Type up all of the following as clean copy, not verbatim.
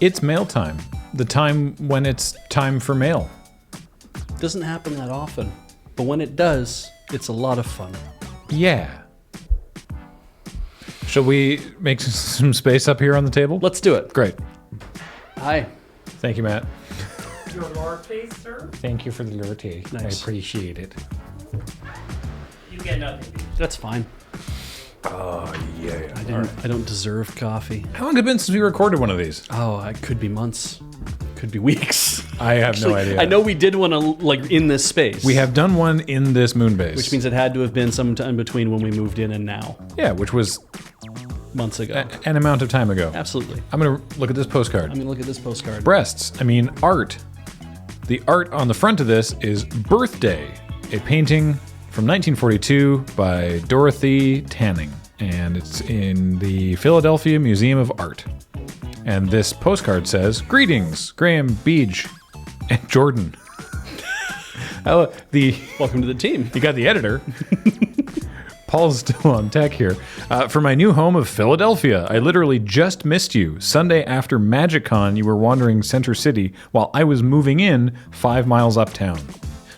It's mail time. The time when it's time for mail. Doesn't happen that often, but when it does, it's a lot of fun. Yeah. Shall we make some space up here on the table? Let's do it. Great. Hi. Thank you, Matt. Your latte, sir? Thank you for the latte. Nice. I appreciate it. You get nothing. That's fine. Oh, yeah. I don't deserve coffee. How long has it been since we recorded one of these? Oh, it could be months. Could be weeks. I have no idea. I know we did one like in this space. We have done one in this moon base. Which means it had to have been sometime between when we moved in and now. Yeah, which was months ago. An amount of time ago. Absolutely. I'm going to look at this postcard. I'm going to look at this postcard. Breasts. I mean, art. The art on the front of this is Birthday, a painting from 1942 by Dorothy Tanning, and it's in the Philadelphia Museum of Art. And this postcard says, "Greetings, Graham, Beej, and Jordan." Welcome to the team. You got the editor. Paul's still on tech here. For my new home of Philadelphia, I literally just missed you. Sunday after MagicCon, you were wandering Center City while I was moving in 5 miles uptown.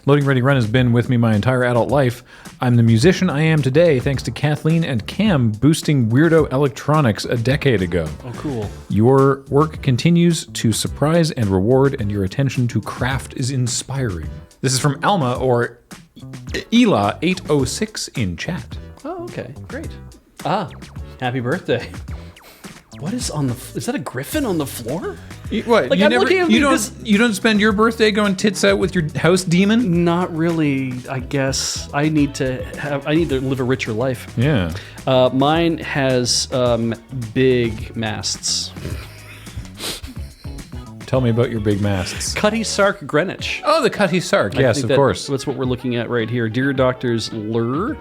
Loading Ready Run has been with me my entire adult life. I'm the musician I am today thanks to Kathleen and Cam boosting weirdo electronics a decade ago. Oh, cool. Your work continues to surprise and reward, and your attention to craft is inspiring. This is from Alma, or Ela806 in chat. Oh, okay. Great. Happy birthday. What is on the... Is that a griffin on the floor? What? Like, You don't spend your birthday going tits out with your house demon? Not really, I guess. I need to live a richer life. Yeah. Mine has big masts. Tell me about your big masts. Cutty Sark Greenwich. Oh, the Cutty Sark. Yes, of course. That's what we're looking at right here. Dear Doctors Lur.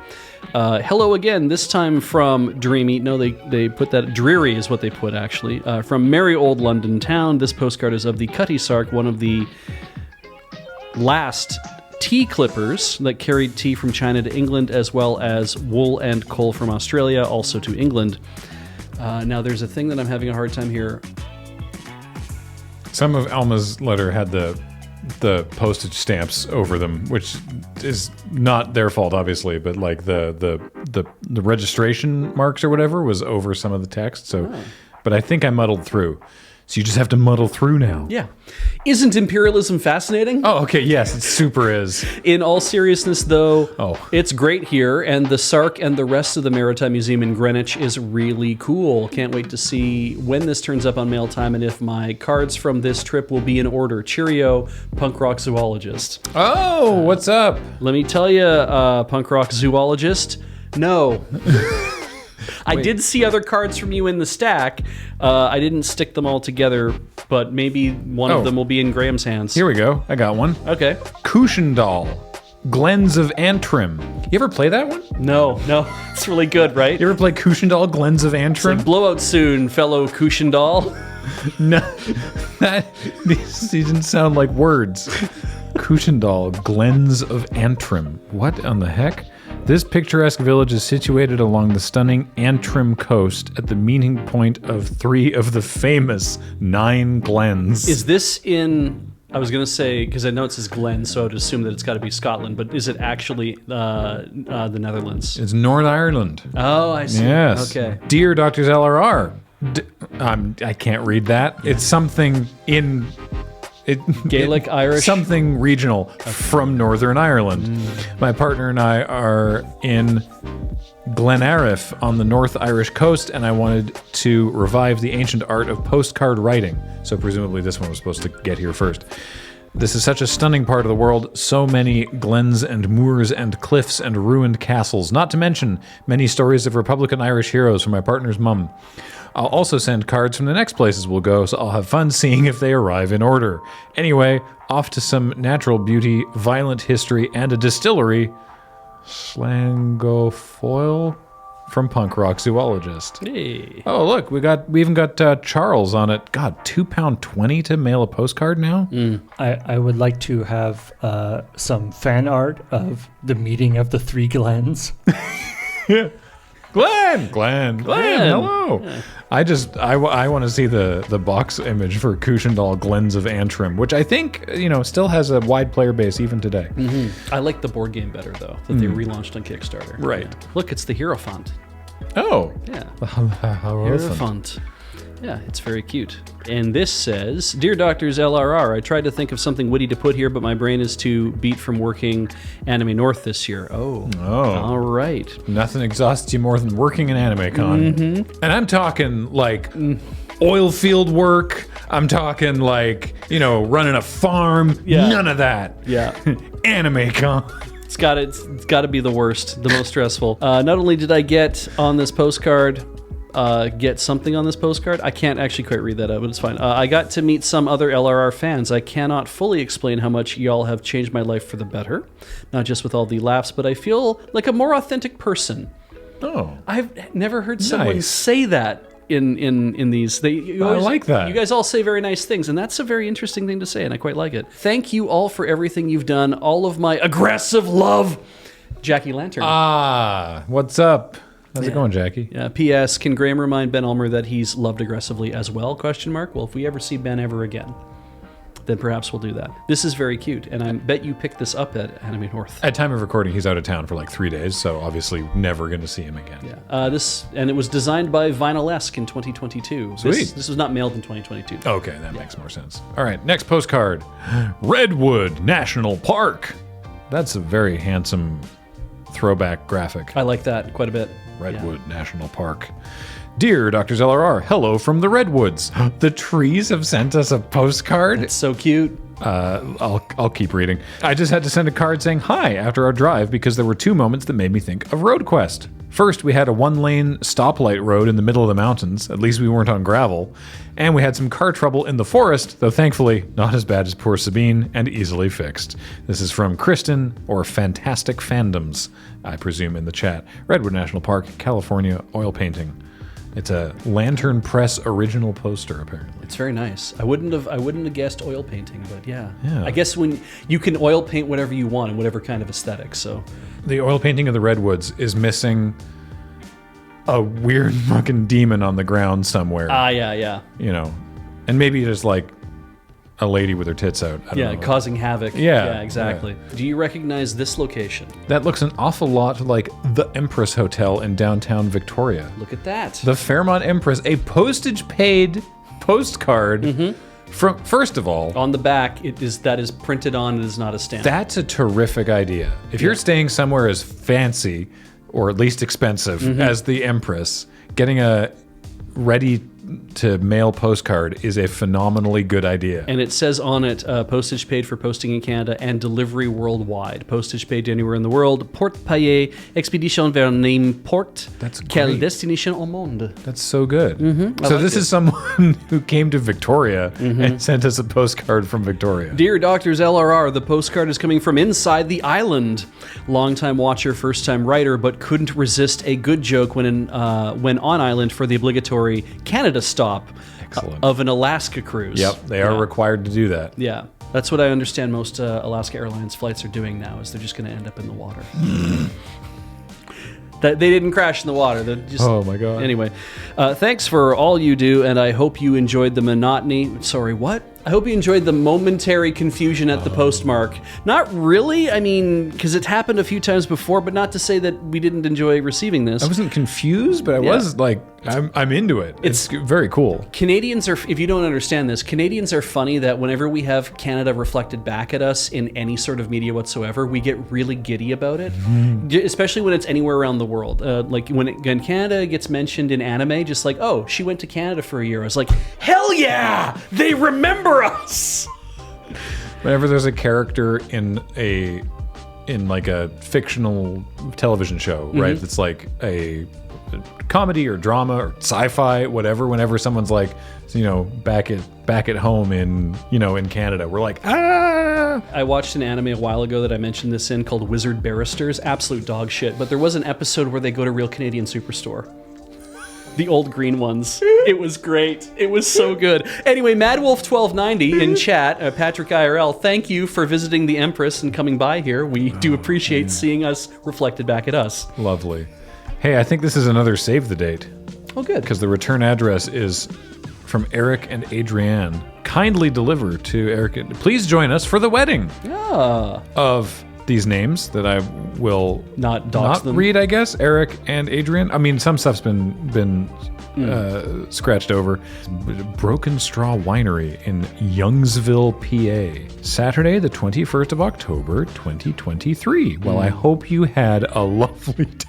Hello again, this time from Dreamy. No, they put that... Dreary is what they put, actually. From merry old London town. This postcard is of the Cutty Sark, one of the last tea clippers that carried tea from China to England, as well as wool and coal from Australia, also to England. Now, there's a thing that I'm having a hard time here. Some of Alma's letter had the postage stamps over them, which is not their fault, obviously, but like the registration marks or whatever was over some of the text. So, but I think I muddled through. So you just have to muddle through now. Yeah. Isn't imperialism fascinating? Oh, okay. Yes, it super is. In all seriousness, though, it's great here, and the Sark and the rest of the Maritime Museum in Greenwich is really cool. Can't wait to see when this turns up on mail time and if my cards from this trip will be in order. Cheerio, punk rock zoologist. Oh, what's up? Let me tell you, punk rock zoologist, no. I did see other cards from you in the stack. I didn't stick them all together, but maybe one of them will be in Graham's hands. Here we go. I got one. Okay. Cushendall, Glens of Antrim. You ever play that one? No. It's really good, right? You ever play Cushendall, Glens of Antrim? Like, blow out soon, fellow Cushendall. No, these didn't sound like words. Cushendall, Glens of Antrim. What on the heck? This picturesque village is situated along the stunning Antrim coast at the meeting point of 3 of the famous 9 glens. Is this in... I was going to say, because I know it says Glen, so I would assume that it's got to be Scotland, but is it actually the Netherlands? It's North Ireland. Oh, I see. Yes. Okay. Dear Doctors LRR. I can't read that. Yeah. It's something in... Gaelic, Irish? Something regional from Northern Ireland. My partner and I are in Glenariff on the North Irish coast, and I wanted to revive the ancient art of postcard writing. So presumably this one was supposed to get here first. This is such a stunning part of the world. So many glens and moors and cliffs and ruined castles, not to mention many stories of Republican Irish heroes from my partner's mum. I'll also send cards from the next places we'll go, so I'll have fun seeing if they arrive in order. Anyway, off to some natural beauty, violent history, and a distillery. Slangofoil from Punk Rock Zoologist. Hey. Oh, look, we even got Charles on it. God, £2.20 to mail a postcard now? I would like to have some fan art of the meeting of the 3 glens. Yeah. Glenn, hello. Yeah. I want to see the box image for Kushendall Glens of Antrim, which I think, still has a wide player base even today. I like the board game better, though, that they relaunched on Kickstarter. Right. Yeah. Look, it's the Hierophant. Oh. Yeah. How Hierophant. Yeah, it's very cute. And this says, Dear Doctors LRR, I tried to think of something witty to put here, but my brain is too beat from working Anime North this year. Oh. All right. Nothing exhausts you more than working in AnimeCon. And I'm talking like oil field work. I'm talking like, running a farm. Yeah. None of that. Yeah. AnimeCon. It's got to be the worst, the most stressful. Not only did I get on this postcard, get something on this postcard. I can't actually quite read that out, but it's fine. I got to meet some other LRR fans. I cannot fully explain how much y'all have changed my life for the better. Not just with all the laughs, but I feel like a more authentic person. Oh. I've never heard someone Nice. say that in these. I like that. You guys all say very nice things, and that's a very interesting thing to say, and I quite like it. Thank you all for everything you've done. All of my aggressive love. Jackie Lantern. What's up? How's it going, Jackie? P.S. Can Graham remind Ben Ulmer that he's loved aggressively as well? ? Well, if we ever see Ben ever again, then perhaps we'll do that. This is very cute, and I bet you picked this up at Anime North. At time of recording, he's out of town for like 3 days, so obviously never going to see him again. Yeah. And it was designed by Vinylesque in 2022. Sweet. This was not mailed in 2022. Okay, that makes more sense. All right, next postcard. Redwood National Park. That's a very handsome throwback graphic. I like that quite a bit. Redwood National Park. Dear Doctors LRR, hello from the Redwoods. The trees have sent us a postcard. It's so cute. I'll keep reading. I just had to send a card saying hi after our drive because there were 2 moments that made me think of RoadQuest. First, we had a 1-lane stoplight road in the middle of the mountains. At least we weren't on gravel. And we had some car trouble in the forest, though thankfully not as bad as poor Sabine and easily fixed. This is from Kristen, or Fantastic Fandoms, I presume, in the chat. Redwood National Park, California, oil painting. It's a Lantern Press original poster, apparently. It's very nice. I wouldn't have guessed oil painting, but yeah. I guess when you can oil paint whatever you want in whatever kind of aesthetic, so. The oil painting of the Redwoods is missing a weird fucking demon on the ground somewhere. Yeah. And maybe just like a lady with her tits out. I don't know. Causing havoc. Yeah, exactly. yeah. Do you recognize this location? That looks an awful lot like the Empress Hotel in downtown Victoria. Look at that. The Fairmont Empress, a postage-paid postcard from, first of all, on the back, that is printed on. It is not a stamp. That's a terrific idea. If you're staying somewhere as fancy, or at least expensive, as the Empress, getting a ready-to-mail postcard is a phenomenally good idea. And it says on it, postage paid for posting in Canada and delivery worldwide. Postage paid anywhere in the world. Port payé, expédition vers n'importe quelle destination au monde. That's so good. So this is someone who came to Victoria and sent us a postcard from Victoria. Dear Doctors LRR, the postcard is coming from inside the island. Longtime watcher, first-time writer, but couldn't resist a good joke when on island for the obligatory Canada stop of an Alaska cruise. Yep, they are required to do that. Yeah, that's what I understand most Alaska Airlines flights are doing now, is they're just going to end up in the water. That they didn't crash in the water. Oh my God. Anyway, thanks for all you do, and I hope you enjoyed the monotony. Sorry, what? I hope you enjoyed the momentary confusion at the postmark. Not really, I mean, because it happened a few times before, but not to say that we didn't enjoy receiving this. I wasn't confused, but I was like, I'm into it. It's very cool. Canadians are, if you don't understand this, Canadians are funny that whenever we have Canada reflected back at us in any sort of media whatsoever, we get really giddy about it, especially when it's anywhere around the world. Like when Canada gets mentioned in anime, just like, oh, she went to Canada for a year. I was like, hell yeah, they remember us. Whenever there's a character in like a fictional television show, right? That's like a comedy or drama or sci-fi, whatever. Whenever someone's like, back at home in Canada, we're like, ah. I watched an anime a while ago that I mentioned this in called Wizard Barristers. Absolute dog shit. But there was an episode where they go to Real Canadian Superstore. The old green ones. It was great. It was so good. Anyway, MadWolf1290 in chat, Patrick IRL, thank you for visiting the Empress and coming by here. We do appreciate seeing us reflected back at us. Lovely. Hey, I think this is another save the date Oh, good. because the return address is from Eric and Adrienne. Kindly deliver to Eric. Please join us for the wedding of these names that I will Not dox them. read, I guess. Eric and Adrian. I mean, some stuff's been scratched over. Broken Straw Winery in Youngsville, PA. Saturday, the 21st of October, 2023. Well, I hope you had a lovely time.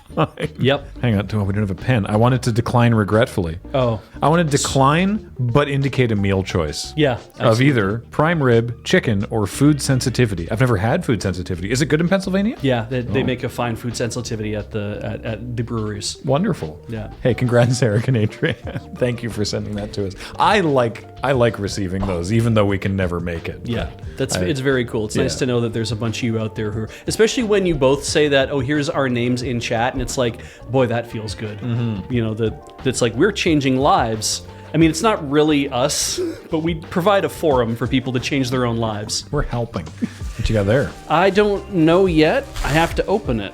Yep. Hang on, we don't have a pen. I wanted to decline regretfully. Oh. I want to decline, but indicate a meal choice. Yeah. Of absolutely. either prime rib, chicken, or food sensitivity. I've never had food sensitivity. Is it good in Pennsylvania? Yeah, they make a fine food sensitivity at the breweries. Wonderful. Yeah. Hey, congrats, Eric and Adrian. Thank you for sending that to us. I like receiving those, even though we can never make it. Yeah, it's very cool. It's nice yeah. to know that there's a bunch of you out there who, especially when you both say that, oh, here's our names in chat, and it's like, boy, that feels good. Mm-hmm. You know, that's like we're changing lives. I mean, it's not really us, but we provide a forum for people to change their own lives. We're helping. What you got there? I don't know yet. I have to open it,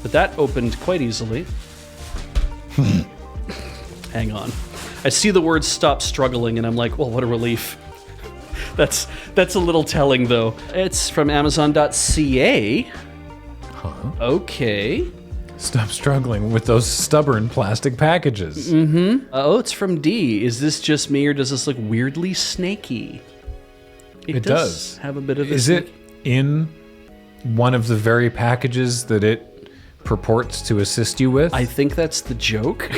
but that opened quite easily. Hang on. I see the words "stop struggling" and I'm like, well, what a relief. That's a little telling, though. It's from Amazon.ca. Huh? Okay. Stop struggling with those stubborn plastic packages. Mm-hmm. Oh, it's from D. Is this just me, or does this look weirdly snaky? It does have a bit of a Is it in one of the very packages that it purports to assist you with? I think that's the joke.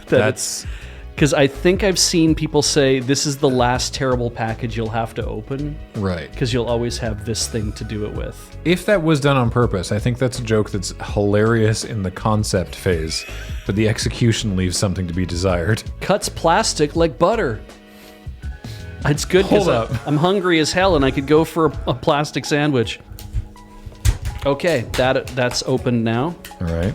That's... Because I think I've seen people say, this is the last terrible package you'll have to open. Right. Because you'll always have this thing to do it with. If that was done on purpose, I think that's a joke that's hilarious in the concept phase, but the execution leaves something to be desired. Cuts plastic like butter. It's good Hold because up. I'm hungry as hell and I could go for a plastic sandwich. Okay, that's open now. All right.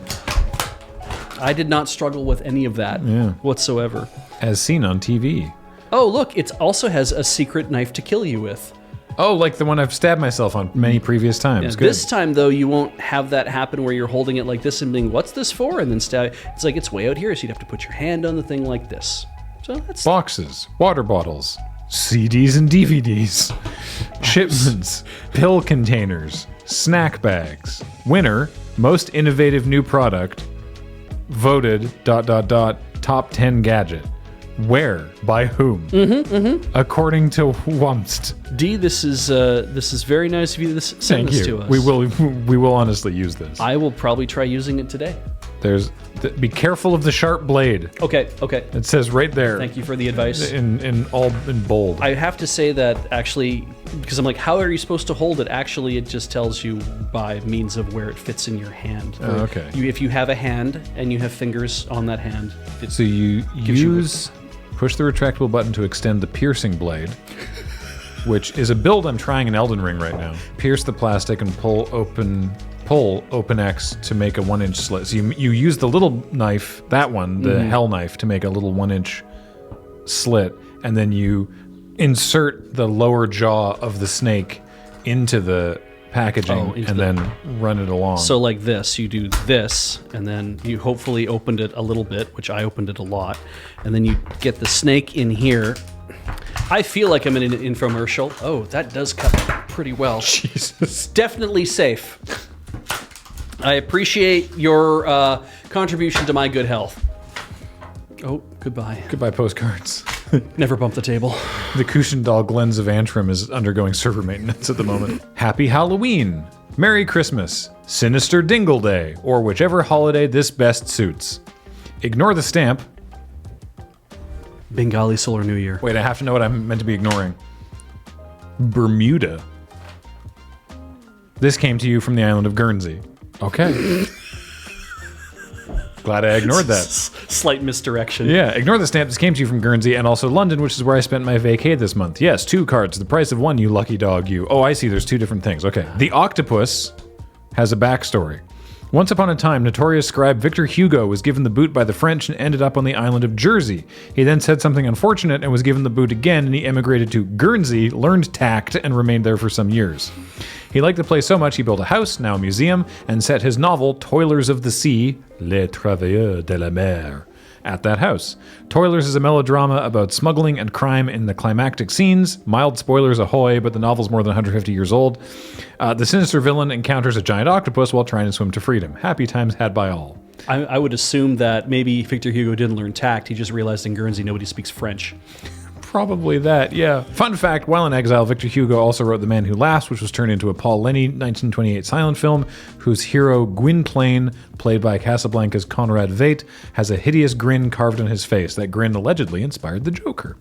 I did not struggle with any of that whatsoever. As seen on TV. Oh, look, it also has a secret knife to kill you with. Oh, like the one I've stabbed myself on many previous times. Yeah, Good. this time, though, you won't have that happen where you're holding it like this and being, what's this for? And then stab. It's like, it's way out here, so you'd have to put your hand on the thing like this. So that's... Boxes, water bottles, CDs and DVDs, shipments, pill containers, snack bags. Winner, most innovative new product, voted ... top 10 gadget. Where? By whom? According to Wumst. D, this is very nice of you to send Thank this you. to us. We will honestly use this. I will probably try using it today. Be careful of the sharp blade. Okay. It says right there. Thank you for the advice. In bold. I have to say that actually, because I'm like, how are you supposed to hold it? Actually, it just tells you by means of where it fits in your hand. Oh, okay. If you have a hand and you have fingers on that hand, So you push the retractable button to extend the piercing blade, which is a build I'm trying in Elden Ring right now. Pierce the plastic and pull open X to make a 1-inch slit. So you use the little knife, that one, the hell knife, to make a little 1-inch slit, and then you insert the lower jaw of the snake into the packaging then run it along. So like this, you do this, and then you hopefully opened it a little bit, which I opened it a lot, and then you get the snake in here. I feel like I'm in an infomercial. Oh, that does cut pretty well. Jesus. Definitely safe. I appreciate your contribution to my good health. Oh, goodbye. Goodbye, postcards. Never bump the table. The Cushendall Glens of Antrim is undergoing server maintenance at the moment. Happy Halloween, Merry Christmas, Sinister Dingle Day, or whichever holiday this best suits. Ignore the stamp. Bengali Solar New Year. Wait, I have to know what I'm meant to be ignoring. Bermuda. This came to you from the island of Guernsey. Okay. Glad I ignored that. Slight misdirection. Yeah, ignore the stamp. This came to you from Guernsey and also London, which is where I spent my vacay this month. Yes, 2 cards. The price of 1, you lucky dog, you. Oh, I see. There's 2 different things. Okay. The octopus has a backstory. Once upon a time, notorious scribe Victor Hugo was given the boot by the French and ended up on the island of Jersey. He then said something unfortunate and was given the boot again, and he emigrated to Guernsey, learned tact, and remained there for some years. He liked the place so much he built a house, now a museum, and set his novel, Toilers of the Sea, Les Travailleurs de la Mer, at that house. Toilers is a melodrama about smuggling and crime in the climactic scenes. Mild spoilers ahoy, but the novel's more than 150 years old. The sinister villain encounters a giant octopus while trying to swim to freedom. Happy times had by all. I would assume that maybe Victor Hugo didn't learn tact. He just realized in Guernsey nobody speaks French. Probably that, yeah. Fun fact, while in exile, Victor Hugo also wrote The Man Who Laughs, which was turned into a Paul Lenny 1928 silent film, whose hero Gwynplaine, played by Casablanca's Conrad Veidt, has a hideous grin carved on his face. That grin allegedly inspired the Joker.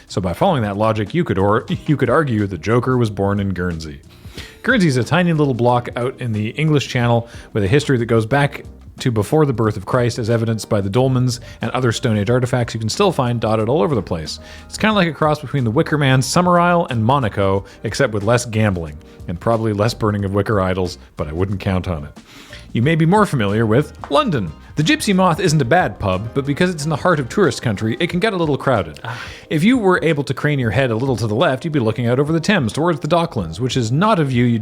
So by following that logic, you could argue the Joker was born in Guernsey. Guernsey is a tiny little block out in the English Channel with a history that goes back to before the birth of Christ, as evidenced by the dolmens and other Stone Age artifacts you can still find dotted all over the place. It's kind of like a cross between the Wicker Man, Summer Isle, and Monaco, except with less gambling, and probably less burning of wicker idols, but I wouldn't count on it. You may be more familiar with London. The Gypsy Moth isn't a bad pub, but because it's in the heart of tourist country, it can get a little crowded. If you were able to crane your head a little to the left, you'd be looking out over the Thames towards the Docklands, which is not a view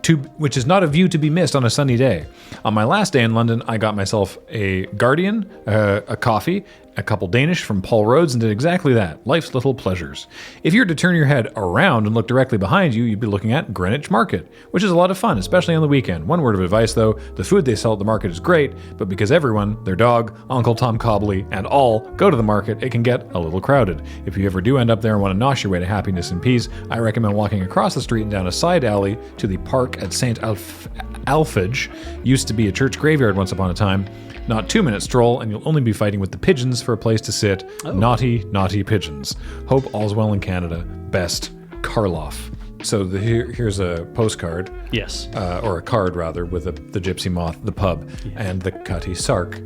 to be missed on a sunny day. On my last day in London, I got myself a Guardian, a coffee, a couple Danish from Paul Rhodes, and did exactly that. Life's little pleasures. If you were to turn your head around and look directly behind you, you'd be looking at Greenwich Market, which is a lot of fun, especially on the weekend. One word of advice, though, the food they sell at the market is great, but because everyone, their dog, Uncle Tom Cobley, and all go to the market, it can get a little crowded. If you ever do end up there and want to nosh your way to happiness and peace, I recommend walking across the street and down a side alley to the park at St. Alphege. Used to be a church graveyard once upon a time. Not 2-minute stroll, and you'll only be fighting with the pigeons for a place to sit. Oh. Naughty, naughty pigeons. Hope all's well in Canada. Best, Karloff. So here's a postcard. Yes. Or a card, rather, with the Gypsy Moth, the pub, and the Cutty Sark.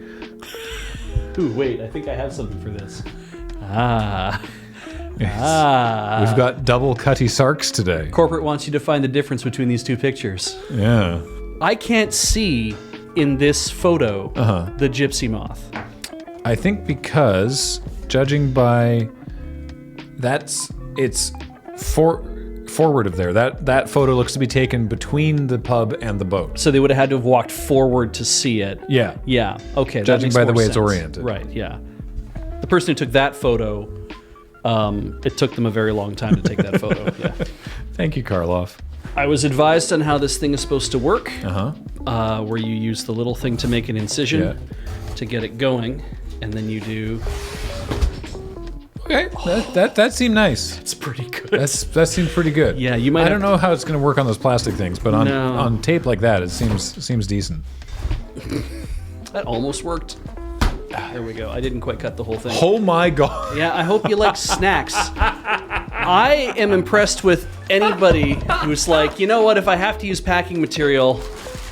Ooh, wait, I think I have something for this. Yes. We've got double Cutty Sarks today. Corporate wants you to find the difference between these two pictures. Yeah. I can't see in this photo the Gypsy Moth. I think because, judging by it's forward of there. That photo looks to be taken between the pub and the boat. So they would have had to have walked forward to see it. Yeah. Yeah. Okay. Judging by the way it's oriented. Right. Yeah. The person who took that photo, it took them a very long time to take that photo. Yeah. Thank you, Karloff. I was advised on how this thing is supposed to work. Where you use the little thing to make an incision to get it going, and then you do. Okay, that seemed nice. It's pretty good. That seemed pretty good. Yeah, you might. I don't know how it's going to work on those plastic things, but on tape like that, it seems decent. That almost worked. There we go. I didn't quite cut the whole thing. Oh my god. Yeah, I hope you like snacks. I am impressed with anybody who's like, you know what, if I have to use packing material,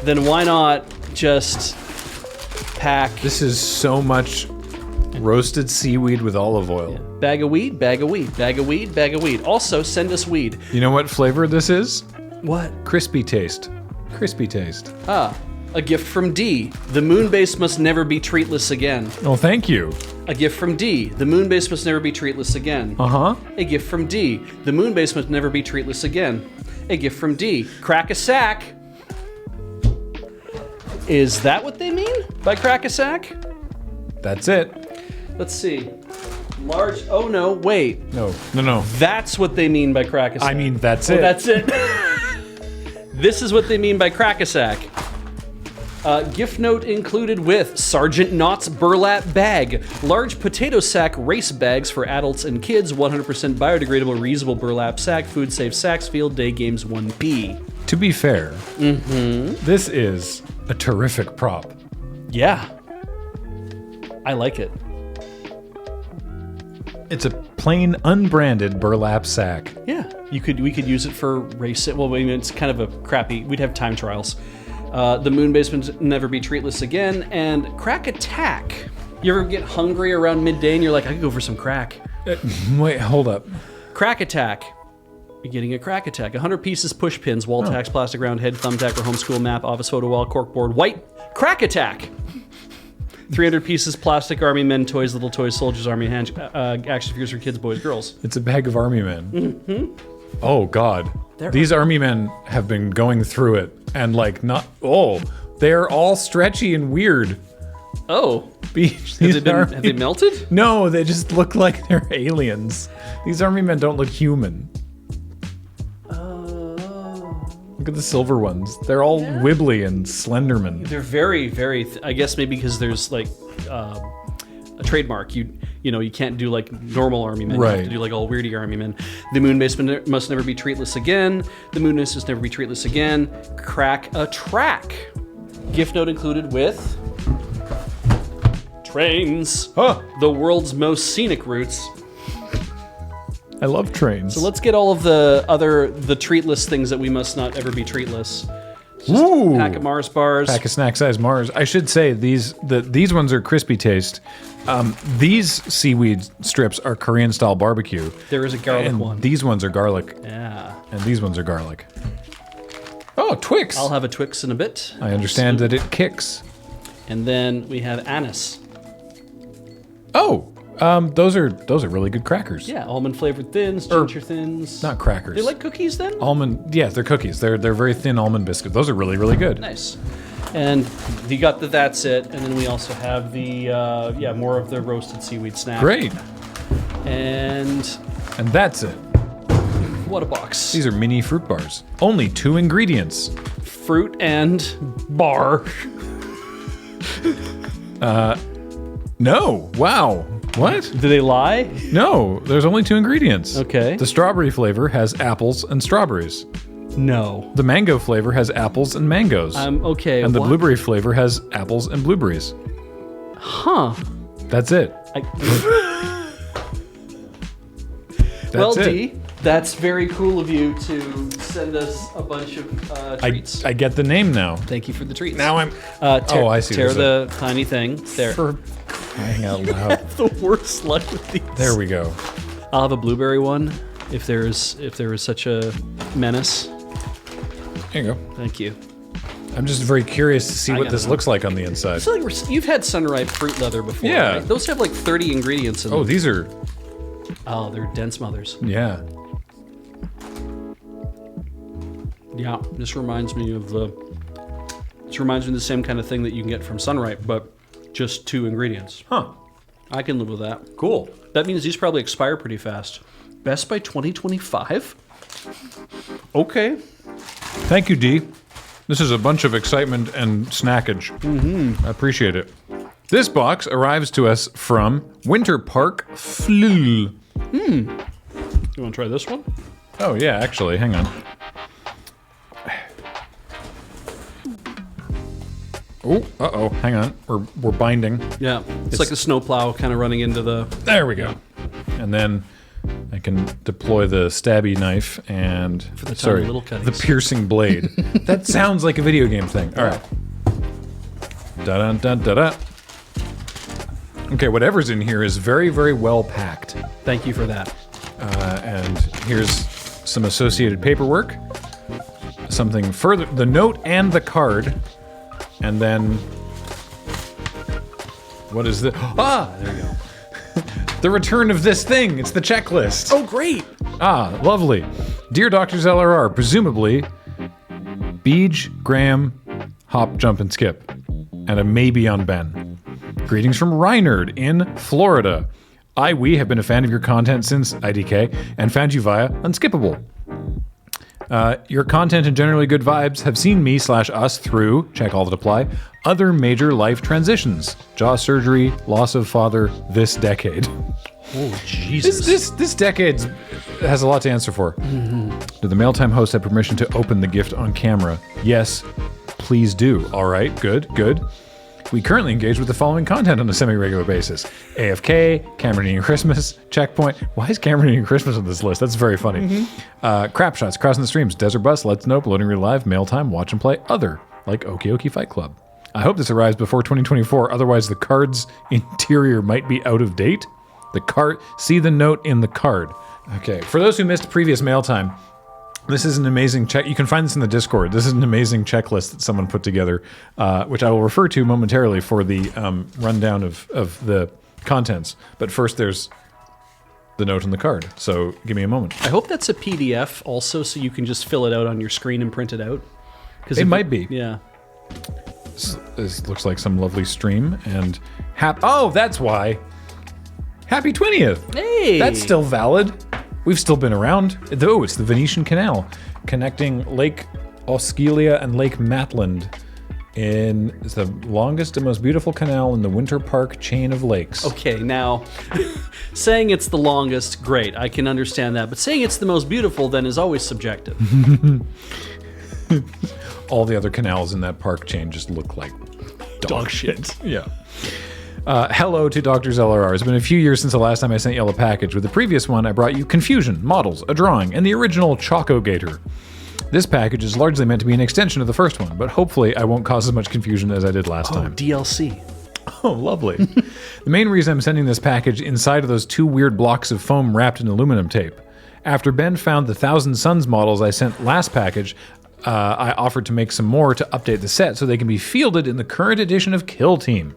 then why not just pack... This is so much roasted seaweed with olive oil. Yeah. Bag of weed, bag of weed, bag of weed, bag of weed. Also, send us weed. You know what flavor this is? What? Crispy taste. Crispy taste. A gift from D. The moon base must never be treatless again. Oh, thank you. A gift from D. The moon base must never be treatless again. A gift from D. The moon base must never be treatless again. A gift from D. Crack a sack. Is that what they mean by crack a sack? That's it. Let's see. Large. Oh no! Wait. No. That's what they mean by crack a sack. I mean, that's it. That's it. This is what they mean by crack a sack. Gift note included with Sergeant Knott's burlap bag, large potato sack race bags for adults and kids, 100% biodegradable, reusable burlap sack, food safe sacks, field day games 1P. To be fair, this is a terrific prop. Yeah, I like it. It's a plain, unbranded burlap sack. Yeah, we could use it for racing. Well, I mean, it's kind of a crappy. We'd have time trials. The moon base must never be treatless again, and crack attack. You ever get hungry around midday and you're like, I could go for some crack. Wait, hold up. Crack attack. You're getting a crack attack. 100 pieces push pins, wall tacks, plastic round head, thumbtack or homeschool map, office photo wall, corkboard, white, crack attack. 300 pieces plastic army men toys, little toys, soldiers, army hand, action figures for kids, boys, girls. It's a bag of army men. Oh God. These army men have been going through it and like they're all stretchy and weird. Oh. Have they melted? No, they just look like they're aliens. These army men don't look human. Look at the silver ones. They're all wibbly and Slenderman. They're very, very. I guess maybe because there's like a trademark. You can't do like normal army men. Right. You have to do like all weirdy army men. The moon base must never be treatless again. The moon base must never be treatless again. Crack a track. Gift note included with trains. The world's most scenic routes. I love trains. So let's get all of the treatless things that we must not ever be treatless. Ooh. Pack of Mars bars. Pack of snack size Mars. I should say these ones are crispy taste. These seaweed strips are Korean style barbecue. There is a garlic and one. These ones are garlic. Yeah. And these ones are garlic. Oh, Twix. I'll have a Twix in a bit. I understand that it kicks. And then we have anise. Oh, those are really good crackers. Yeah, almond flavored thins, ginger thins. Not crackers. They like cookies then? Almond. Yeah, they're cookies. They're very thin almond biscuits. Those are really, really good. Nice. And you got the that's it, and then we also have the more of the roasted seaweed snack. Great. And that's it. What a box. These are mini fruit bars. Only 2 ingredients. Fruit and bar. No. Wow. What? Did they lie? No, there's only 2 ingredients. Okay. The strawberry flavor has apples and strawberries. No. The mango flavor has apples and mangoes. Okay. And the blueberry flavor has apples and blueberries. Huh. That's it. Well, it. D, that's very cool of you to send us a bunch of treats. I get the name now. Thank you for the treats. Now I'm... I see. Tear the tiny thing. There. For crying out loud. The worst luck with these. There we go. I'll have a blueberry one if there is such a menace. There you go. Thank you. I'm just very curious to see what this looks like on the inside. I feel like you've had Sunripe fruit leather before, Yeah. right? Those have like 30 ingredients in them. Oh, these are... Oh, they're dense mothers. Yeah. Yeah, this reminds me of the same kind of thing that you can get from Sunripe, but just 2 ingredients. Huh. I can live with that. Cool. That means these probably expire pretty fast. Best by 2025? Okay. Thank you, Dee. This is a bunch of excitement and snackage. I appreciate it. This box arrives to us from Winter Park Flul. You want to try this one? Oh, yeah, actually, hang on. Oh, hang on. We're binding. Yeah, it's like a snowplow kind of running into the... There we go. And then I can deploy the stabby knife and... For the tiny little cutties. the piercing blade. That sounds like a video game thing. All right. Da-da-da-da-da. Okay, whatever's in here is very, very well packed. Thank you for that. And here's some associated paperwork. Something further... The note and the card. And then... What is this? Ah! There you go. The return of this thing. It's the checklist. Oh, great! Ah, lovely. Dear Doctors LRR, presumably, Beej, Graham, Hop, Jump, and Skip. And a maybe on Ben. Greetings from Reinerd in Florida. We have been a fan of your content since IDK and found you via Unskippable. Your content and generally good vibes have seen me/us through, check all that apply, other major life transitions. Jaw surgery, loss of father, this decade. Oh, Jesus. This decade has a lot to answer for. Did the Mailtime host have permission to open the gift on camera? Yes, please do. All right, good. We currently engage with the following content on a semi-regular basis. AFK, Cameron eating Christmas, Checkpoint. Why is Cameron eating Christmas on this list? That's very funny. Crap shots, Crossing the Streams, Desert Bus, Let's Nope, Loading Read Live, Mail Time, Watch and Play, Other, like Okie Fight Club. I hope this arrives before 2024, otherwise the card's interior might be out of date. See the note in the card. Okay, for those who missed previous Mail Time, This is an amazing check. You can find this in the Discord. This is an amazing checklist that someone put together, which I will refer to momentarily for the rundown of the contents. But first, there's the note on the card. So give me a moment. I hope that's a PDF also, so you can just fill it out on your screen and print it out. It might be. Yeah. This looks like some lovely stream. And oh, that's why. Happy 20th. Hey! That's still valid. We've still been around. Oh, it's the Venetian Canal connecting Lake Osceola and Lake Matland. It's the longest and most beautiful canal in the Winter Park chain of lakes. Okay, now, saying it's the longest, great, I can understand that. But saying it's the most beautiful then is always subjective. All the other canals in that park chain just look like dog shit. Yeah. Hello to Doctor's LRR. It's been a few years since the last time I sent you a package. With the previous one, I brought you Confusion, models, a drawing, and the original Choco Gator. This package is largely meant to be an extension of the first one, but hopefully I won't cause as much confusion as I did last time. DLC. Oh, lovely. The main reason I'm sending this package inside of those 2 weird blocks of foam wrapped in aluminum tape. After Ben found the Thousand Suns models I sent last package, I offered to make some more to update the set so they can be fielded in the current edition of Kill Team.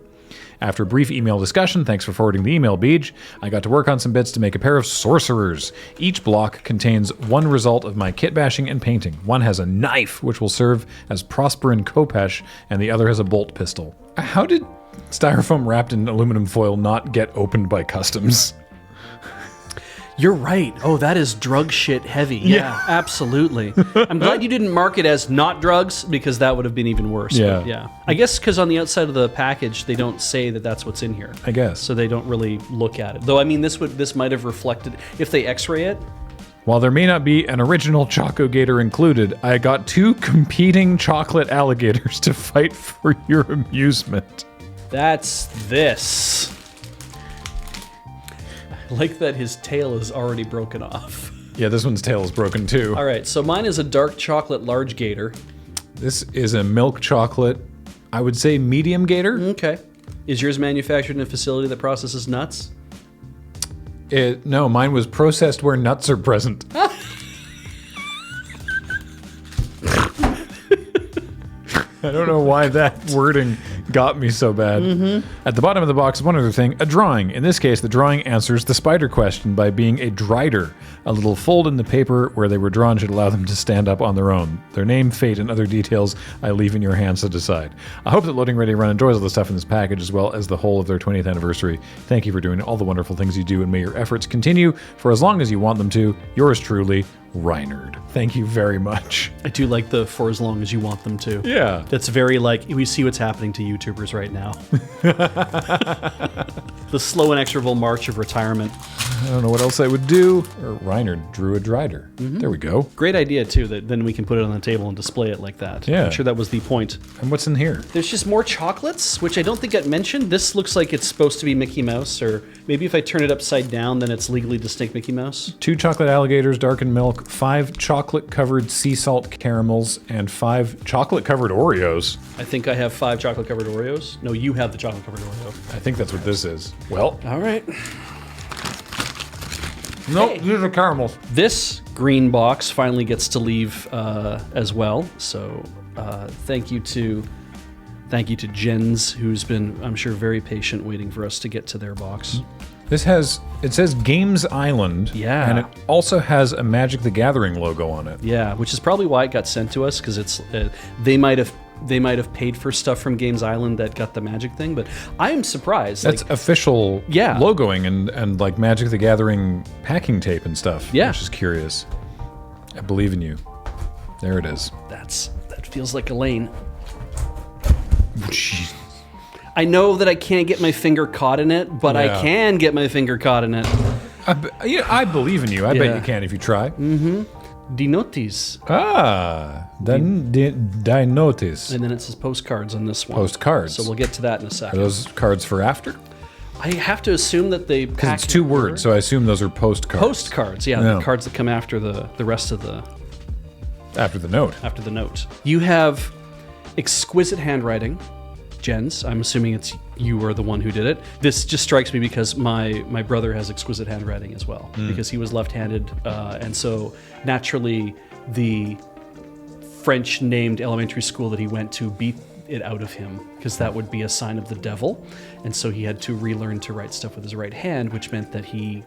After a brief email discussion, thanks for forwarding the email, Beej, I got to work on some bits to make a pair of sorcerers. Each block contains one result of my kit bashing and painting. One has a knife, which will serve as Prosper and Kopesh, and the other has a bolt pistol. How did styrofoam wrapped in aluminum foil not get opened by customs? You're right. Oh, that is drug shit heavy. Yeah, absolutely. I'm glad you didn't mark it as not drugs, because that would have been even worse. Yeah. But yeah. I guess because on the outside of the package, they don't say that that's what's in here. I guess. So they don't really look at it. Though, I mean, this might have reflected, if they x-ray it. While there may not be an original Choco Gator included, I got 2 competing chocolate alligators to fight for your amusement. That's this. I like that his tail is already broken off. Yeah, this one's tail is broken too. All right, so mine is a dark chocolate large gator. This is a milk chocolate, I would say medium gator. Okay. Is yours manufactured in a facility that processes nuts? No, mine was processed where nuts are present. I don't know why that wording got me so bad. At the bottom of the box, one other thing, a drawing. In this case, the drawing answers the spider question by being a drider. A little fold in the paper where they were drawn should allow them to stand up on their own. Their name, fate, and other details I leave in your hands to decide. I hope that LoadingReadyRun enjoys all the stuff in this package as well as the whole of their 20th anniversary. Thank you for doing all the wonderful things you do, and may your efforts continue for as long as you want them to. Yours truly, Reinard. Thank you very much. I do like the for as long as you want them to. Yeah. That's very like, we see what's happening to YouTubers right now. The slow and inexorable march of retirement. I don't know what else I would do. Or Reinard drew a drider. There we go. Great idea, too, that then we can put it on the table and display it like that. Yeah. I'm sure that was the point. And what's in here? There's just more chocolates, which I don't think got mentioned. This looks like it's supposed to be Mickey Mouse, or maybe if I turn it upside down, then it's legally distinct Mickey Mouse. 2 chocolate alligators, darkened milk, 5 chocolate-covered sea salt caramels, and 5 chocolate-covered Oreos. I think I have 5 chocolate-covered Oreos. No, you have the chocolate-covered Oreo. I think that's what this is. Well, All right. nope, these are caramels. This green box finally gets to leave as well. So thank you to Jens, who's been, I'm sure, very patient waiting for us to get to their box. This it says Games Island. Yeah. And it also has a Magic the Gathering logo on it. Yeah, which is probably why it got sent to us, because it's they might have paid for stuff from Games Island that got the Magic thing, but I am surprised. That's official Yeah. logoing and like Magic the Gathering packing tape and stuff. Yeah. Which is curious. I believe in you. There it is. That feels like Elaine. Jeez. I know that I can't get my finger caught in it, but Yeah. I can get my finger caught in it. I believe in you. I bet Yeah. you can if you try. Dinotis. I notice. And then it says postcards on this one. Postcards. So we'll get to that in a Are second. those cards for after? I have to assume that they Because it's 2 words, so I assume those are postcards. Postcards, yeah, Yeah. the cards that come after the rest of the After the note. after the note. You have exquisite handwriting, Jens. I'm assuming it's you are the one who did it. This just strikes me because my brother has exquisite handwriting as well, because he was left-handed, and so naturally the French-named elementary school that he went to beat it out of him, because that would be a sign of the devil. And so he had to relearn to write stuff with his right hand, which meant that he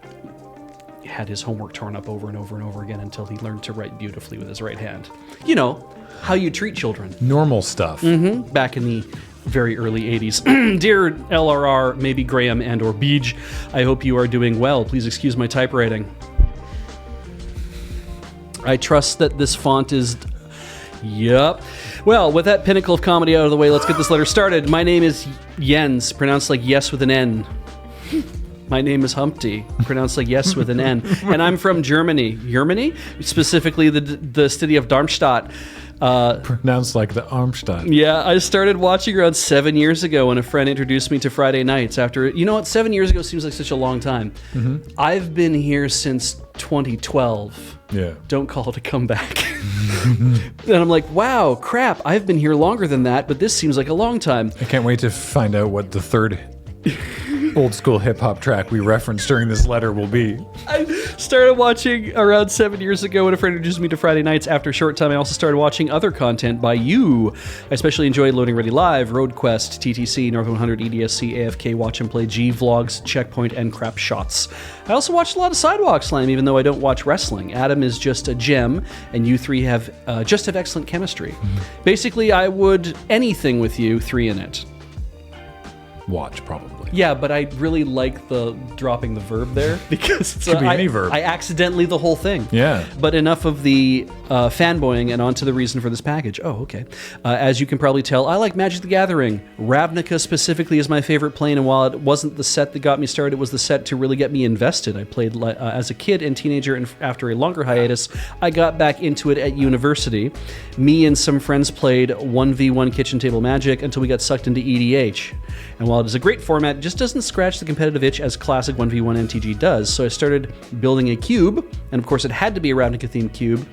had his homework torn up over and over and over again until he learned to write beautifully with his right hand. You know, how you treat children. Normal stuff. Back in the very early 80s. Dear LRR, maybe Graham and or Beej, I hope you are doing well. Please excuse my typewriting. I trust that this font is... Yup. Well, with that pinnacle of comedy out of the way, let's get this letter started. My name is Jens, pronounced like yes with an N. My name is Humpty, pronounced like yes with an N. And I'm from Germany. Germany? Specifically the city of Darmstadt. Pronounced like the Armstadt. Yeah, I started watching around 7 years ago when a friend introduced me to Friday nights after... You know what? 7 years ago seems like such a long time. I've been here since 2012. Yeah. Don't call it a comeback. And I'm like, wow, crap, I've been here longer than that, but this seems like a long time. I can't wait to find out what the third old school hip hop track we referenced during this letter will be. I started watching around 7 years ago when a friend introduced me to Friday nights. After a short time, I also started watching other content by you. I especially enjoyed Loading Ready Live, Road Quest, TTC, North 100, EDSC, AFK, Watch and Play, G Vlogs, Checkpoint, and Crap Shots. I also watched a lot of Sidewalk Slam, even though I don't watch wrestling. Adam is just a gem, and you three have excellent chemistry. Basically, I would anything with you three in it. Watch, probably. Yeah, but I really like the dropping the verb there because it's Could be any verb. I accidentally the whole thing. Yeah. But enough of the fanboying and on to the reason for this package. Oh, okay. As you can probably tell, I like Magic the Gathering. Ravnica specifically is my favorite plane, and while it wasn't the set that got me started, it was the set to really get me invested. I played as a kid and teenager, and after a longer hiatus, I got back into it at university. Me and some friends played 1v1 kitchen table Magic until we got sucked into EDH. And while it is a great format, it just doesn't scratch the competitive itch as classic 1v1 MTG does. So I started building a cube, and of course it had to be a Ravnica-themed cube,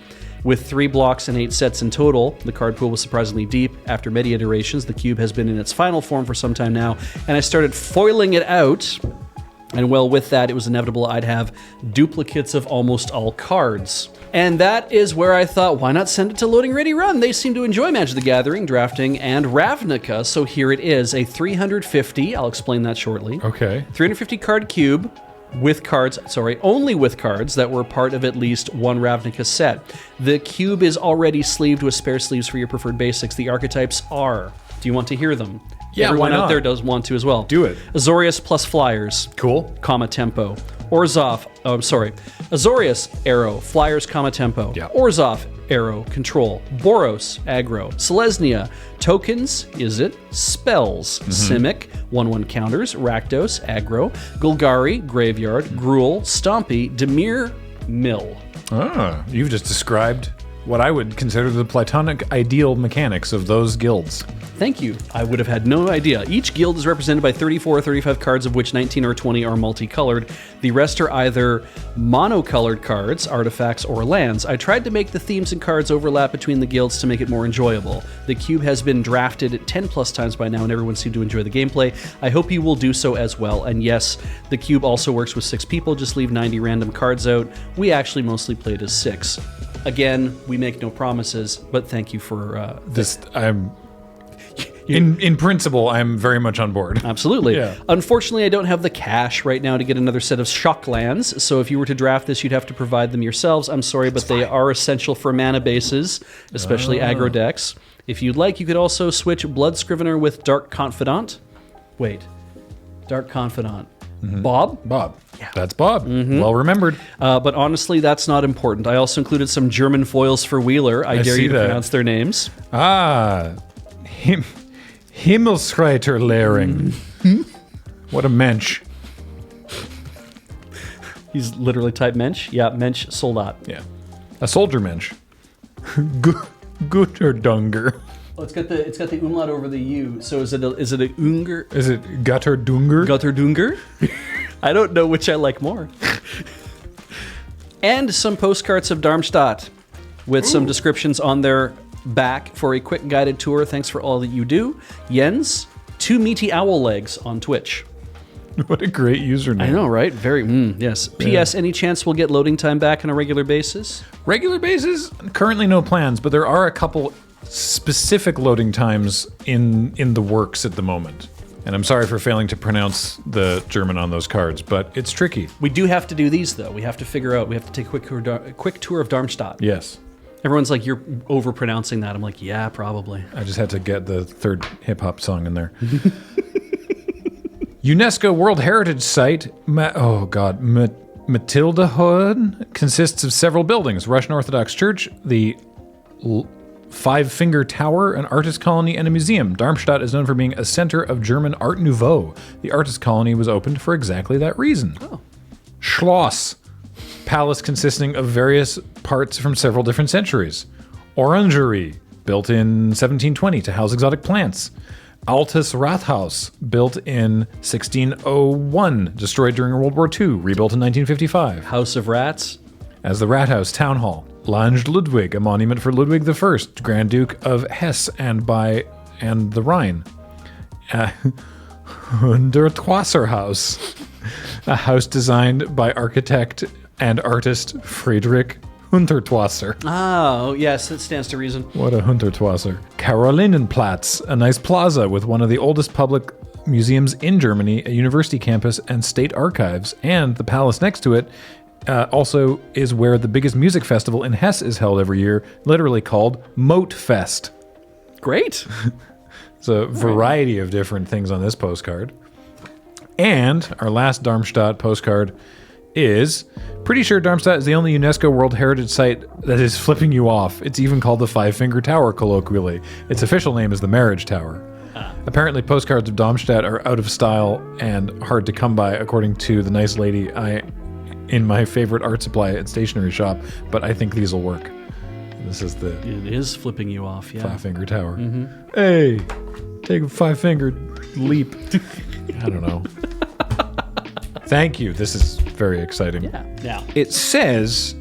with 3 blocks and 8 sets in total. The card pool was surprisingly deep. After many iterations, the cube has been in its final form for some time now, and I started foiling it out. And well, with that, it was inevitable I'd have duplicates of almost all cards. And that is where I thought, why not send it to Loading Ready Run? They seem to enjoy Magic the Gathering, drafting, and Ravnica, so here it is, a 350, I'll explain that shortly. Okay. 350 card cube with cards, only with cards that were part of at least one Ravnica set. The cube is already sleeved with spare sleeves for your preferred basics. The archetypes are, do you want to hear them? Yeah, Everyone why not? out there does want to as well. Do it. Azorius plus Flyers. Cool. Comma tempo. Azorius, arrow, Flyers, comma tempo. Yeah. Orzhov, arrow, control. Boros, aggro. Selesnya, tokens, is it? Spells. Simic, 1/1 counters. Rakdos, aggro. Golgari, graveyard. Gruul, Stompy. Dimir, mill. Ah, you've just described what I would consider the platonic ideal mechanics of those guilds. Thank you. I would have had no idea. Each guild is represented by 34 or 35 cards, of which 19 or 20 are multicolored. The rest are either monocolored cards, artifacts, or lands. I tried to make the themes and cards overlap between the guilds to make it more enjoyable. The cube has been drafted 10 plus times by now, and everyone seemed to enjoy the gameplay. I hope you will do so as well. And yes, the cube also works with 6 people. Just leave 90 random cards out. We actually mostly played as 6. Again, we make no promises, but thank you for this. In principle, I'm very much on board. Absolutely. Yeah. Unfortunately, I don't have the cash right now to get another set of shock lands, so if you were to draft this, you'd have to provide them yourselves. I'm sorry, but they are essential for mana bases, especially aggro decks. If you'd like, you could also switch Blood Scrivener with Dark Confidant. Wait. Dark Confidant. Bob? Bob. Yeah. That's Bob. Well remembered. But honestly, that's not important. I also included some German foils for Wheeler. I dare you to pronounce their names. Himmelschreiter Lehring. What a mensch. He's literally typed mensch. Yeah, mensch soldat. Yeah. A soldier mensch. Gutterdunger. Oh, it's got the umlaut over the U. So is it a Unger? Is it Gutterdunger? Gutterdunger? I don't know which I like more. And some postcards of Darmstadt with some descriptions on their back for a quick guided tour. Thanks for all that you do. Jens, 2 meaty owl legs on Twitch. What a great username. I know, right? Very, yes. P.S. Any chance we'll get loading time back on a regular basis? Regular basis? Currently no plans, but there are a couple specific loading times in the works at the moment. And I'm sorry for failing to pronounce the German on those cards, but it's tricky. We do have to do these, though. We have to figure out, we have to take a quick tour of Darmstadt. Yes. Everyone's like, you're over-pronouncing that. I'm like, yeah, probably. I just had to get the third hip-hop song in there. UNESCO World Heritage Site, Matildahood, consists of several buildings. Russian Orthodox Church, the Five-Finger Tower, an artist colony, and a museum. Darmstadt is known for being a center of German Art Nouveau. The artist colony was opened for exactly that reason. Oh. Schloss, palace consisting of various parts from several different centuries. Orangery, built in 1720 to house exotic plants. Altes Rathaus, built in 1601, destroyed during World War II, rebuilt in 1955. House of Rats. As the Rathaus Town Hall. Lange Ludwig, a monument for Ludwig I, Grand Duke of Hesse and the Rhine. Hundertwasserhaus, a house designed by architect and artist Friedrich Hundertwasser. Oh, yes, it stands to reason. What a Hundertwasser. Karolinenplatz, a nice plaza with one of the oldest public museums in Germany, a university campus, and state archives. And the palace next to it also is where the biggest music festival in Hesse is held every year, literally called Moatfest. Great. It's a variety of different things on this postcard. And our last Darmstadt postcard is, pretty sure Darmstadt is the only UNESCO World Heritage Site that is flipping you off. It's even called the Five-Finger Tower, colloquially. Its official name is the Marriage Tower. Apparently, postcards of Darmstadt are out of style and hard to come by, according to the nice lady in my favorite art supply and stationery shop, but I think these will work. This is the... It is flipping you off, yeah. Five-Finger Tower. Hey, take a five-finger leap. I don't know. Thank you. This is very exciting. Yeah. It says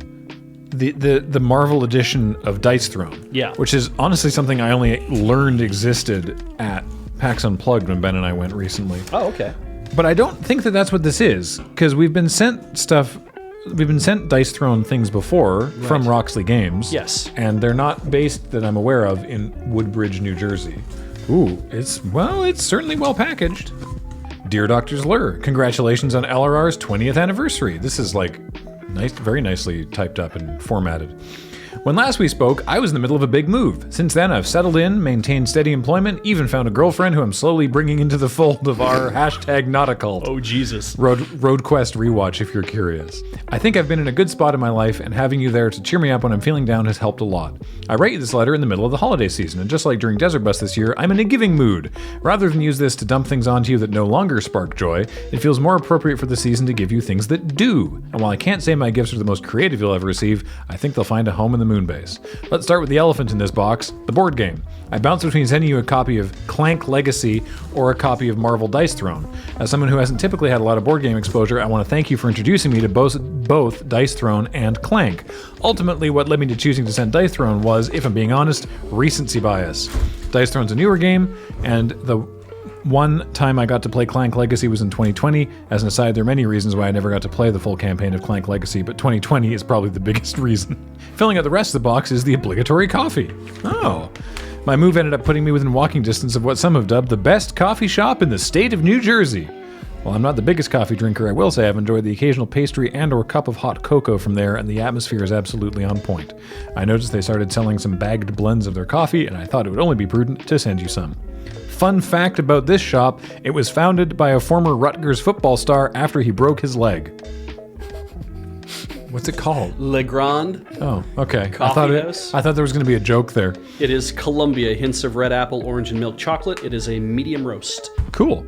the Marvel edition of Dice Throne. Yeah. Which is honestly something I only learned existed at PAX Unplugged when Ben and I went recently. Oh, okay. But I don't think that that's what this is, because we've been sent Dice Throne things before from Roxley Games. Yes. And they're not based, that I'm aware of, in Woodbridge, New Jersey. Ooh, it's certainly well packaged. Dear Dr. Zlur, congratulations on LRR's 20th anniversary. This is nice, very nicely typed up and formatted. When last we spoke, I was in the middle of a big move. Since then, I've settled in, maintained steady employment, even found a girlfriend who I'm slowly bringing into the fold of our hashtag not a cult. Oh, Jesus. Road Quest rewatch if you're curious. I think I've been in a good spot in my life, and having you there to cheer me up when I'm feeling down has helped a lot. I write you this letter in the middle of the holiday season, and just like during Desert Bus this year, I'm in a giving mood. Rather than use this to dump things onto you that no longer spark joy, it feels more appropriate for the season to give you things that do. And while I can't say my gifts are the most creative you'll ever receive, I think they'll find a home in the Moonbase. Let's start with the elephant in this box, the board game. I bounce between sending you a copy of Clank Legacy or a copy of Marvel Dice Throne. As someone who hasn't typically had a lot of board game exposure, I want to thank you for introducing me to both Dice Throne and Clank. Ultimately, what led me to choosing to send Dice Throne was, if I'm being honest, recency bias. Dice Throne's a newer game, and the one time I got to play Clank Legacy was in 2020. As an aside, there are many reasons why I never got to play the full campaign of Clank Legacy, but 2020 is probably the biggest reason. Filling out the rest of the box is the obligatory coffee. Oh. My move ended up putting me within walking distance of what some have dubbed the best coffee shop in the state of New Jersey. While I'm not the biggest coffee drinker, I will say I've enjoyed the occasional pastry and or cup of hot cocoa from there, and the atmosphere is absolutely on point. I noticed they started selling some bagged blends of their coffee, and I thought it would only be prudent to send you some. Fun fact about this shop, it was founded by a former Rutgers football star after he broke his leg. What's it called? Le Grand. Oh, okay. Coffee house? I thought there was going to be a joke there. It is Columbia, hints of red apple, orange, and milk chocolate. It is a medium roast. Cool.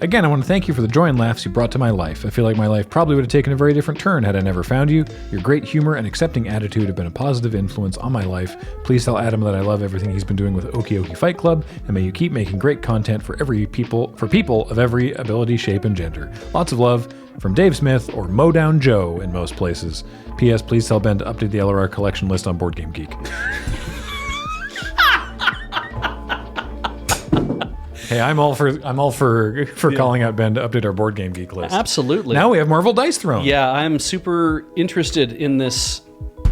Again, I want to thank you for the joy and laughs you brought to my life. I feel like my life probably would have taken a very different turn had I never found you. Your great humor and accepting attitude have been a positive influence on my life. Please tell Adam that I love everything he's been doing with Okie Okie Fight Club, and may you keep making great content for people of every ability, shape, and gender. Lots of love from Dave Smith or Modown Joe in most places. P.S. Please tell Ben to update the LRR collection list on BoardGameGeek. Hey, I'm all for calling out Ben to update our Board Game Geek list. Absolutely. Now we have Marvel Dice Throne. Yeah, I'm super interested in this.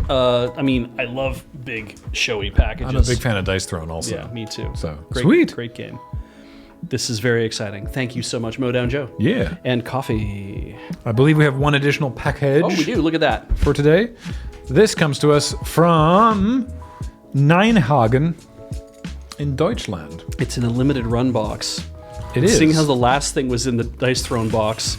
I mean, I love big, showy packages. I'm a big fan of Dice Throne also. Yeah, me too. So, great, sweet. Great game. This is very exciting. Thank you so much, Modown Joe. Yeah. And coffee. I believe we have one additional package. Oh, we do. Look at that. For today. This comes to us from Nijmegen in Deutschland. It's in a limited run box. It is. Seeing how the last thing was in the Dice Throne box.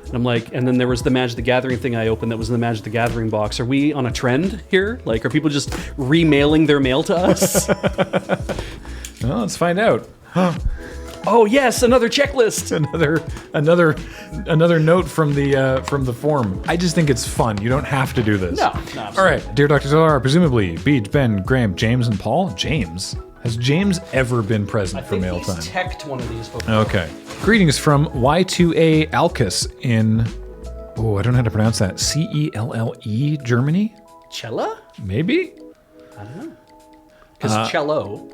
And I'm like, and then there was the Magic the Gathering thing I opened that was in the Magic the Gathering box. Are we on a trend here? Like, are people just remailing their mail to us? Well, let's find out. Oh yes, another checklist. Another note from the form. I just think it's fun. You don't have to do this. No, All right, dear Dr. Zolar, presumably Beach, Ben, Graham, James, and Paul. James. Has James ever been present for mail time? I think he's teched one of these before. Okay. Greetings from Y2A Alkes in, I don't know how to pronounce that. CELLE, Germany? Cella? Maybe? I don't know. Because cello.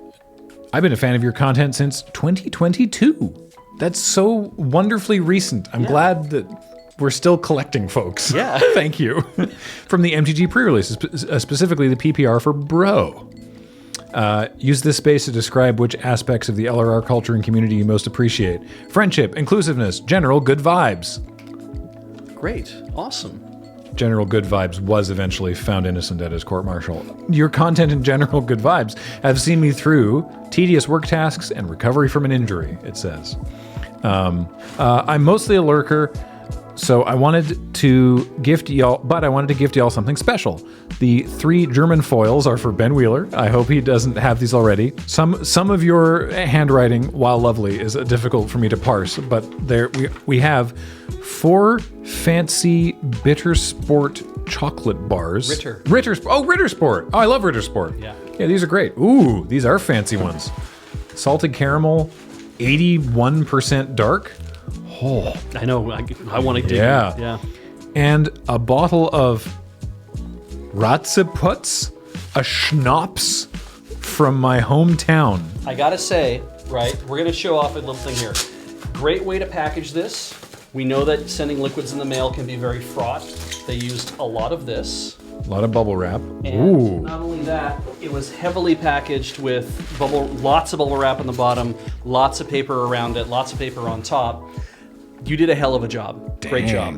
I've been a fan of your content since 2022. That's so wonderfully recent. I'm glad that we're still collecting, folks. Yeah. Thank you. From the MTG pre-release, specifically the PPR for Bro. Use this space to describe which aspects of the LRR culture and community you most appreciate. Friendship, inclusiveness, general good vibes. Great. Awesome. General good vibes was eventually found innocent at his court-martial. Your content and general good vibes have seen me through tedious work tasks and recovery from an injury, it says. I'm mostly a lurker, so I wanted to gift y'all something special. The 3 German foils are for Ben Wheeler. I hope he doesn't have these already. Some of your handwriting, while lovely, is difficult for me to parse, but there we have 4 fancy Bitter Sport chocolate bars. Ritter Sport. Oh, I love Ritter Sport. Yeah. Yeah, these are great. Ooh, these are fancy ones. Salted caramel, 81% dark. Oh, I know. I want to dig. Yeah. Yeah. And a bottle of Ratzeputz, a schnapps from my hometown. I gotta say, right, we're gonna show off a little thing here. Great way to package this. We know that sending liquids in the mail can be very fraught. They used a lot of this. A lot of bubble wrap. And not only that, it was heavily packaged with lots of bubble wrap on the bottom, lots of paper around it, lots of paper on top. You did a hell of a job. Dang. Great job.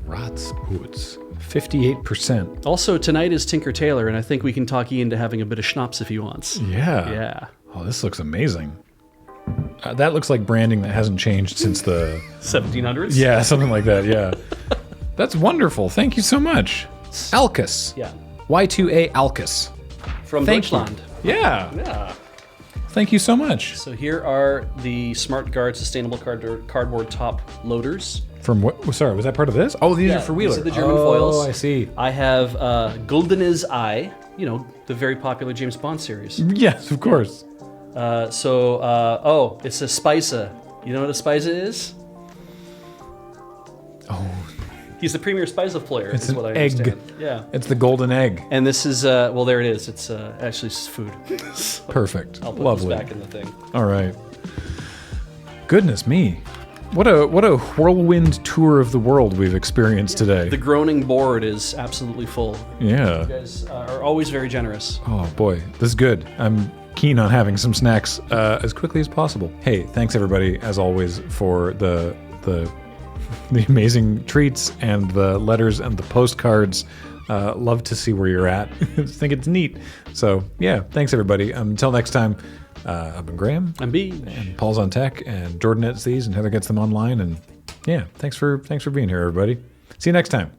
Ratzeputz, 58%. Also, tonight is Tinker Tailor, and I think we can talk Ian into having a bit of schnapps if he wants. Yeah. Yeah. Oh, this looks amazing. That looks like branding that hasn't changed since the 1700s? Yeah, something like that. Yeah. That's wonderful. Thank you so much. Alkes. Yeah. Y2A Alkes. From Thank Deutschland. you. Yeah. Yeah. Thank you so much. So here are the Smart Guard sustainable cardboard top loaders. From what? Sorry, was that part of this? Oh, these are for Wheeler. These are the German foils. Oh, I see. I have Guldenes Eye, the very popular James Bond series. Yes, of course. It's a Spiza. You know what a Spiza is? Oh. He's the premier Spiza player, It's is an what I egg. understand. Yeah. It's the golden egg. And this is, there it is. It's actually food. So Perfect. I'll put Lovely. this back in the thing. All right. Goodness me. What a whirlwind tour of the world we've experienced today. The groaning board is absolutely full. Yeah. You guys are always very generous. Oh boy, this is good. I'm keen on having some snacks as quickly as possible. Hey, thanks everybody, as always, for the amazing treats and the letters and the postcards. Love to see where you're at. I think it's neat. So yeah, thanks everybody. Until next time, I've been Graham. I'm B. And Paul's on tech, and Jordan edits these, and Heather gets them online. And yeah, thanks for being here, everybody. See you next time.